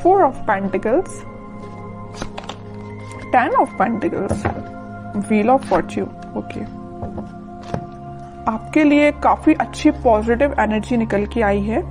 4 of Pentacles, 10 of Pentacles, Wheel of Fortune. Okay, आपके लिए काफी अच्छी पॉजिटिव एनर्जी निकल के आई है।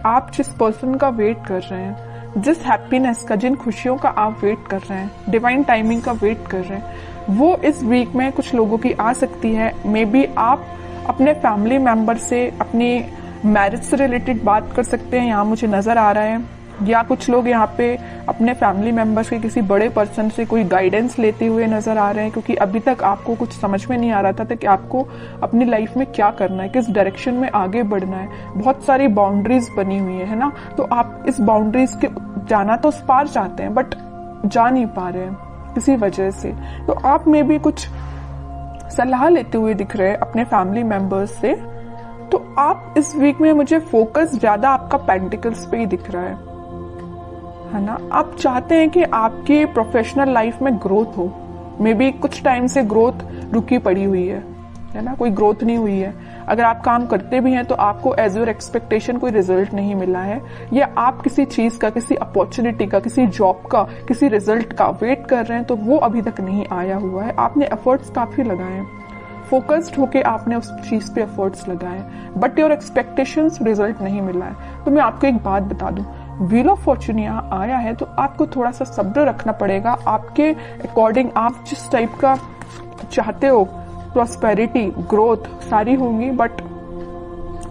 आप जिस पर्सन का वेट कर रहे हैं, जिस हैप्पीनेस का, जिन खुशियों का आप वेट कर रहे हैं, डिवाइन टाइमिंग का वेट कर रहे हैं, वो इस वीक में कुछ लोगों की आ सकती है। मे बी आप अपने फैमिली मेंबर से अपनी मैरिज से रिलेटेड बात कर सकते हैं, यहाँ मुझे नजर आ रहा है। या कुछ लोग यहाँ पे अपने फैमिली मेंबर्स के किसी बड़े पर्सन से कोई गाइडेंस लेते हुए नजर आ रहे हैं, क्योंकि अभी तक आपको कुछ समझ में नहीं आ रहा था कि आपको अपनी लाइफ में क्या करना है, किस डायरेक्शन में आगे बढ़ना है। बहुत सारी बाउंड्रीज बनी हुई है ना, तो आप इस बाउंड्रीज के जाना तो उस पार चाहते हैं, बट जा नहीं पा रहे हैं किसी वजह से। तो आप में भी कुछ सलाह लेते हुए दिख रहे हैं अपने फैमिली मेंबर्स से। तो आप इस वीक में, मुझे फोकस ज्यादा आपका पेंटिकल्स पे ही दिख रहा है ना। आप चाहते हैं कि आपकी प्रोफेशनल लाइफ में ग्रोथ हो। मे बी कुछ टाइम से ग्रोथ रुकी पड़ी हुई है ना, कोई ग्रोथ नहीं हुई है। अगर आप काम करते भी हैं तो आपको एज योर एक्सपेक्टेशन कोई रिजल्ट नहीं मिला है, या आप किसी चीज का, किसी अपॉर्चुनिटी का, किसी जॉब का, किसी रिजल्ट का वेट कर रहे हैं तो वो अभी तक नहीं आया हुआ है। आपने एफर्ट्स काफी लगाए हैं, फोकस्ड होके आपने उस चीज पे एफर्ट्स लगाए, बट योर एक्सपेक्टेशंस रिजल्ट नहीं मिला है। तो मैं आपको एक बात बता दूं, व्हील ऑफ फॉर्चून यहाँ आया है तो आपको थोड़ा सा सब्र रखना पड़ेगा। आपके अकॉर्डिंग आप जिस टाइप का चाहते हो, प्रॉस्पेरिटी, ग्रोथ सारी होंगी, बट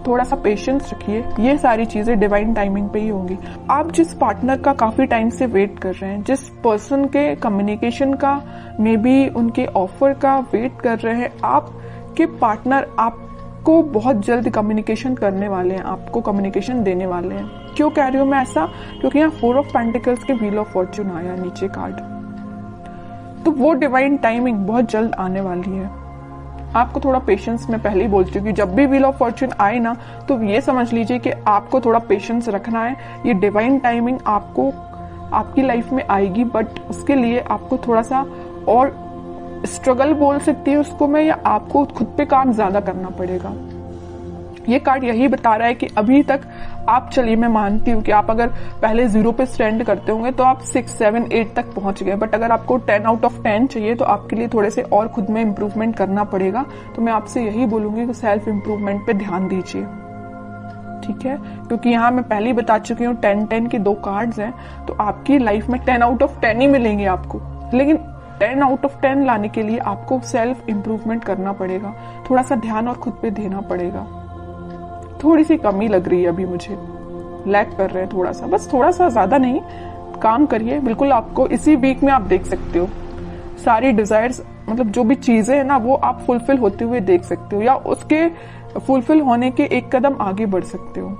थोड़ा सा पेशेंस रखिए। ये सारी चीजें डिवाइन टाइमिंग पे ही होंगी। आप जिस पार्टनर का काफी टाइम से वेट कर रहे हैं, जिस पर्सन के कम्युनिकेशन का, मे बी उनके ऑफर का वेट कर रहे हैं, आपके पार्टनर आपको बहुत जल्द कम्युनिकेशन करने वाले हैं, आपको कम्युनिकेशन देने वाले हैं। क्यों कह रही हूं मैं ऐसा? क्योंकि यहाँ 4 ऑफ पेंटिकल्स के व्हील ऑफ फॉर्चून आया नीचे कार्ड, तो वो डिवाइन टाइमिंग बहुत जल्द आने वाली है। आपको थोड़ा पेशेंस, मैं पहले ही बोल चुकी हूँ, जब भी व्हील ऑफ फॉर्चून आए ना तो ये समझ लीजिए कि आपको थोड़ा पेशेंस रखना है। ये डिवाइन टाइमिंग आपको आपकी लाइफ में आएगी, बट उसके लिए आपको थोड़ा सा और स्ट्रगल बोल सकती है उसको मैं, या आपको खुद पे काम ज्यादा करना पड़ेगा। ये कार्ड यही बता रहा है कि अभी तक आप, चलिए मैं मानती हूँ कि आप अगर पहले 0 पे स्टैंड करते होंगे तो आप 6, 7, 8 तक पहुंच गए, बट अगर आपको 10 आउट ऑफ 10 चाहिए तो आपके लिए थोड़े से और खुद में इम्प्रूवमेंट करना पड़ेगा। तो मैं आपसे यही बोलूंगी कि सेल्फ इम्प्रूवमेंट पे ध्यान दीजिए, ठीक है? क्योंकि यहाँ मैं पहले ही बता चुकी हूँ 10-10 के 2 कार्ड्स हैं, तो आपकी लाइफ में 10 आउट ऑफ 10 ही मिलेंगे आपको, लेकिन 10 आउट ऑफ 10 लाने के लिए आपको सेल्फ इम्प्रूवमेंट करना पड़ेगा, थोड़ा सा ध्यान और खुद पे देना पड़ेगा। थोड़ी सी कमी लग रही है अभी मुझे, लैग कर रहे हैं थोड़ा सा, बस थोड़ा सा, ज्यादा नहीं। काम करिए, बिल्कुल आपको इसी वीक में आप देख सकते हो सारी डिजायर्स, मतलब जो भी चीजें हैं ना वो आप फुलफिल होते हुए देख सकते हो, या उसके फुलफिल होने के एक कदम आगे बढ़ सकते हो,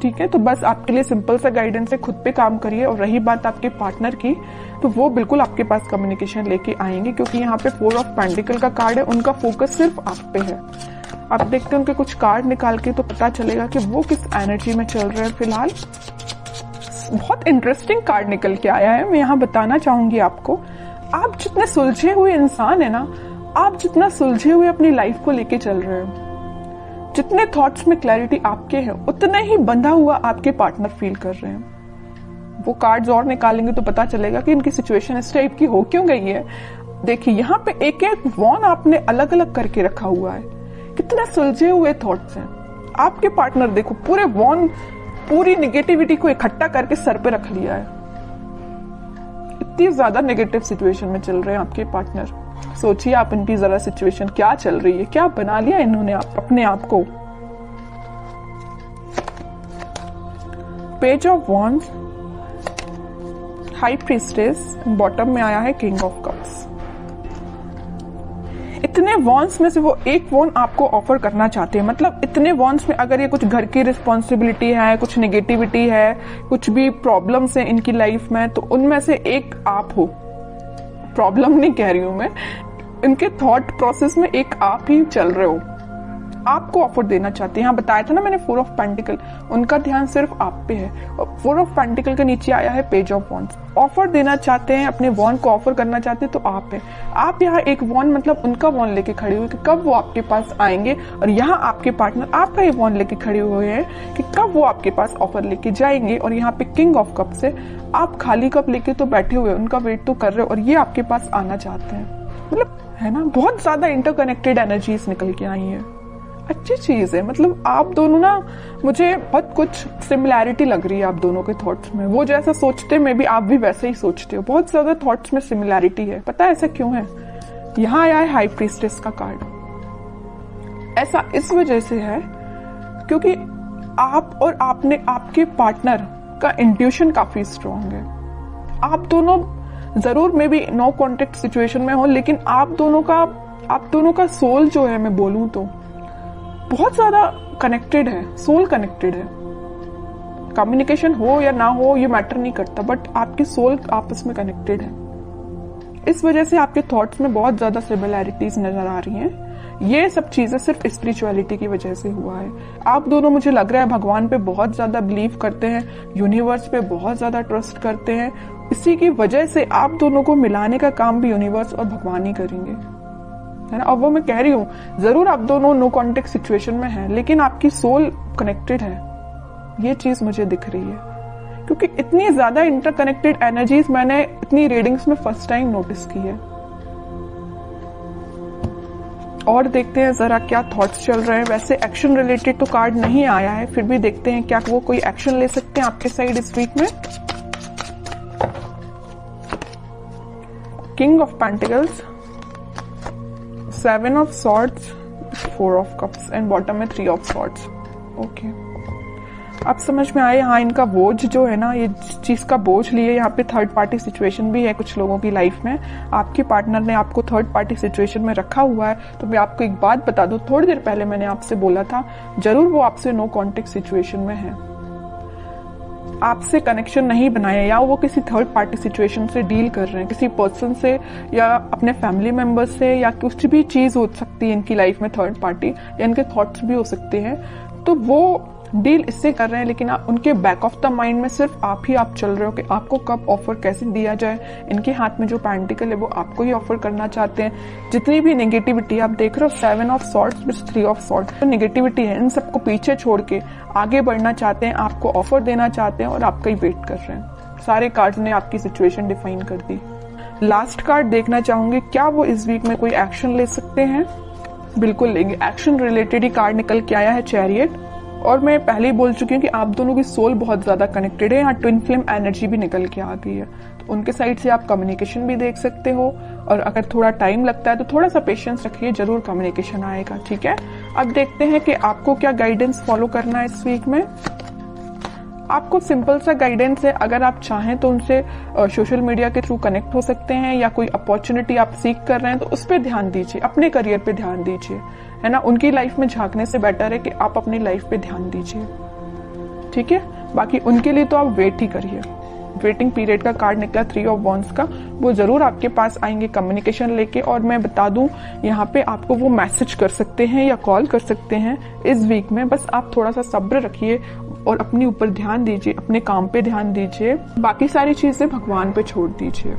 ठीक है? तो बस आपके लिए सिंपल सा गाइडेंस है, खुद पे काम करिए। और रही बात आपके पार्टनर की, तो वो बिल्कुल आपके पास कम्युनिकेशन लेके आएंगे, क्योंकि यहाँ पे 4 ऑफ पेंटिकल का कार्ड है, उनका फोकस सिर्फ आप पे है। आप देखते हैं उनके कुछ कार्ड निकाल के तो पता चलेगा कि वो किस एनर्जी में चल रहे हैं फिलहाल। बहुत इंटरेस्टिंग कार्ड निकल के आया है, मैं यहाँ बताना चाहूंगी आपको। आप जितने सुलझे हुए इंसान है ना, आप जितना सुलझे हुए अपनी लाइफ को लेके चल रहे हैं, जितने थॉट्स में क्लैरिटी आपके हैं, उतना ही बंधा हुआ आपके पार्टनर फील कर रहे हैं। वो कार्ड्स और निकालेंगे तो पता चलेगा कि इनकी सिचुएशन इस टाइप की हो क्यों गई है। देखिए यहाँ पे एक एक वॉन आपने अलग अलग करके रखा हुआ है, कितने सुलझे हुए थॉट्स हैं आपके पार्टनर। देखो पूरे वॉन, पूरी निगेटिविटी को इकट्ठा करके सर पे रख लिया है। इतनी ज्यादा नेगेटिव सिचुएशन में चल रहे हैं आपके पार्टनर। सोचिए आप इनकी जरा सिचुएशन क्या चल रही है, क्या बना लिया इन्होंने अपने आप को। Page of wands, high priestess, bottom में आया है किंग ऑफ कप्स। इतने वॉन्स में से वो एक वॉन आपको ऑफर करना चाहते हैं, मतलब इतने वॉन्स में अगर ये कुछ घर की रिस्पॉन्सिबिलिटी है, कुछ नेगेटिविटी है, कुछ भी प्रॉब्लम्स है इनकी लाइफ में, तो उनमें से एक आप हो। प्रॉब्लम नहीं कह रही हूं मैं, इनके थॉट प्रोसेस में एक आप ही चल रहे हो। आपको ऑफर देना चाहते हैं। यहाँ बताया था ना मैंने 4 ऑफ पेंटिकल, उनका ध्यान सिर्फ आप पे है। और 4 ऑफ पेंटिकल के नीचे आया है पेज ऑफ वॉन्ड्स। ऑफर देना चाहते हैं, अपने वॉन्ड को ऑफर करना चाहते हैं तो आप है। आप यहाँ एक वॉन्ड मतलब उनका वॉन्ड लेके खड़े हुए कि कब वो आपके पास आएंगे, और यहाँ आपके पार्टनर आपका ही वॉन्ड लेके खड़े हुए हैं कि कब वो आपके पास ऑफर लेके जाएंगे। और यहाँ पे किंग ऑफ कप्स है, आप खाली कप लेके तो बैठे हुए, उनका वेट तो कर रहे हो और ये आपके पास आना चाहते हैं। मतलब है ना, बहुत ज्यादा इंटरकनेक्टेड एनर्जीज निकल के आई है। अच्छी चीज है, मतलब आप दोनों ना, मुझे बहुत कुछ सिमिलैरिटी लग रही है आप दोनों के थॉट्स में। वो जैसा सोचते मैं भी, आप भी वैसे ही सोचते हो। बहुत ज्यादा थॉट्स में सिमिलैरिटी है। पता है ऐसा क्यों है? यहाँ आया है हाई प्रीस्टेस का कार्ड। ऐसा इस वजह से है क्योंकि आप और आपके पार्टनर का इंट्यूशन काफी स्ट्रांग है। आप दोनों जरूर में भी नो कॉन्टेक्ट सिचुएशन में हो, लेकिन आप दोनों का सोल जो है, मैं बोलूं तो बहुत ज्यादा कनेक्टेड है। सोल कनेक्टेड है। कम्युनिकेशन हो या ना हो ये मैटर नहीं करता, बट आपकी सोल आपस में कनेक्टेड है। इस वजह से आपके थॉट्स में बहुत ज्यादा सिमिलैरिटीज नजर आ रही हैं। ये सब चीजें सिर्फ स्पिरिचुअलिटी की वजह से हुआ है। आप दोनों, मुझे लग रहा है, भगवान पे बहुत ज्यादा बिलीव करते हैं, यूनिवर्स पे बहुत ज्यादा ट्रस्ट करते हैं। इसी की वजह से आप दोनों को मिलाने का काम भी यूनिवर्स और भगवान ही करेंगे, है ना। और वो मैं कह रही हूँ, जरूर आप दोनों नो कॉन्टेक्ट सिचुएशन में हैं, लेकिन आपकी सोल कनेक्टेड है। ये चीज मुझे दिख रही है क्योंकि इतनी ज्यादा इंटरकनेक्टेड एनर्जीज मैंने इतनी रीडिंग्स में फर्स्ट टाइम नोटिस की है। और देखते हैं जरा क्या थॉट्स चल रहे हैं। वैसे एक्शन रिलेटेड तो कार्ड नहीं आया है, फिर भी देखते हैं क्या वो कोई एक्शन ले सकते हैं आपके साइड इस वीक में। King of pentacles, 7 of swords, 4 of cups and bottom में 3 ऑफ सॉर्ड्स। ओके, अब समझ में आए। हाँ, इनका बोझ जो है ना, ये चीज का बोझ लिए, यहाँ पे थर्ड पार्टी सिचुएशन भी है कुछ लोगों की लाइफ में। आपके पार्टनर ने आपको थर्ड पार्टी सिचुएशन में रखा हुआ है। तो मैं आपको एक बात बता दूं, थोड़ी देर पहले मैंने आपसे बोला था, जरूर वो आपसे नो कॉन्टेक्ट सिचुएशन में है, आपसे कनेक्शन नहीं बनाया, या वो किसी थर्ड पार्टी सिचुएशन से डील कर रहे हैं, किसी पर्सन से या अपने फैमिली मेंबर्स से, या कुछ भी चीज हो सकती है इनकी लाइफ में थर्ड पार्टी, या इनके थॉट्स भी हो सकते हैं। तो वो डील इससे कर रहे हैं, लेकिन उनके बैक ऑफ द माइंड में सिर्फ आप चल रहे हो कि आपको कब ऑफर कैसे दिया जाए। इनके हाथ में जो पेंटिकल है वो आपको ही ऑफर करना चाहते हैं। जितनी भी नेगेटिविटी आप देख रहे हो, 7 of swords with 3 of swords, तो नेगेटिविटी है, इन सबको पीछे छोड़ के आगे बढ़ना चाहते हैं, आपको ऑफर देना चाहते हैं और आपका ही वेट कर रहे हैं। सारे कार्ड्स ने आपकी सिचुएशन डिफाइन कर दी। लास्ट कार्ड देखना चाहूंगी, क्या वो इस वीक में कोई एक्शन ले सकते हैं? बिल्कुल लेंगे। एक्शन रिलेटेड ही कार्ड निकल के आया है, चैरियट। और मैं पहले ही बोल चुकी हूँ कि आप दोनों की सोल बहुत ज्यादा कनेक्टेड है। यहाँ ट्विन फ्लेम एनर्जी भी निकल के आ गई है, तो उनके साइड से आप कम्युनिकेशन भी देख सकते हो। और अगर थोड़ा टाइम लगता है तो थोड़ा सा पेशेंस रखिए, जरूर कम्युनिकेशन आएगा। ठीक है, अब देखते हैं कि आपको क्या गाइडेंस फॉलो करना है इस वीक में। आपको सिंपल सा गाइडेंस है, अगर आप चाहें तो उनसे सोशल मीडिया के थ्रू कनेक्ट हो सकते हैं, या कोई अपॉर्चुनिटी आप सीख कर रहे हैं तो उस पर ध्यान दीजिए, अपने करियर पे ध्यान दीजिए, है ना। उनकी लाइफ में झांकने से बेटर है कि आप अपनी लाइफ पे ध्यान दीजिए। ठीक है, बाकी उनके लिए तो आप वेट ही करिए। वेटिंग पीरियड का कार्ड निकला 3 ऑफ वॉन्ड्स का, वो जरूर आपके पास आएंगे कम्युनिकेशन लेके। और मैं बता दूं, यहाँ पे आपको वो मैसेज कर सकते हैं या कॉल कर सकते हैं इस वीक में। बस आप थोड़ा सा सब्र रखिए और अपने ऊपर ध्यान दीजिए, अपने काम पे ध्यान दीजिए, बाकी सारी चीजें भगवान पे छोड़ दीजिए।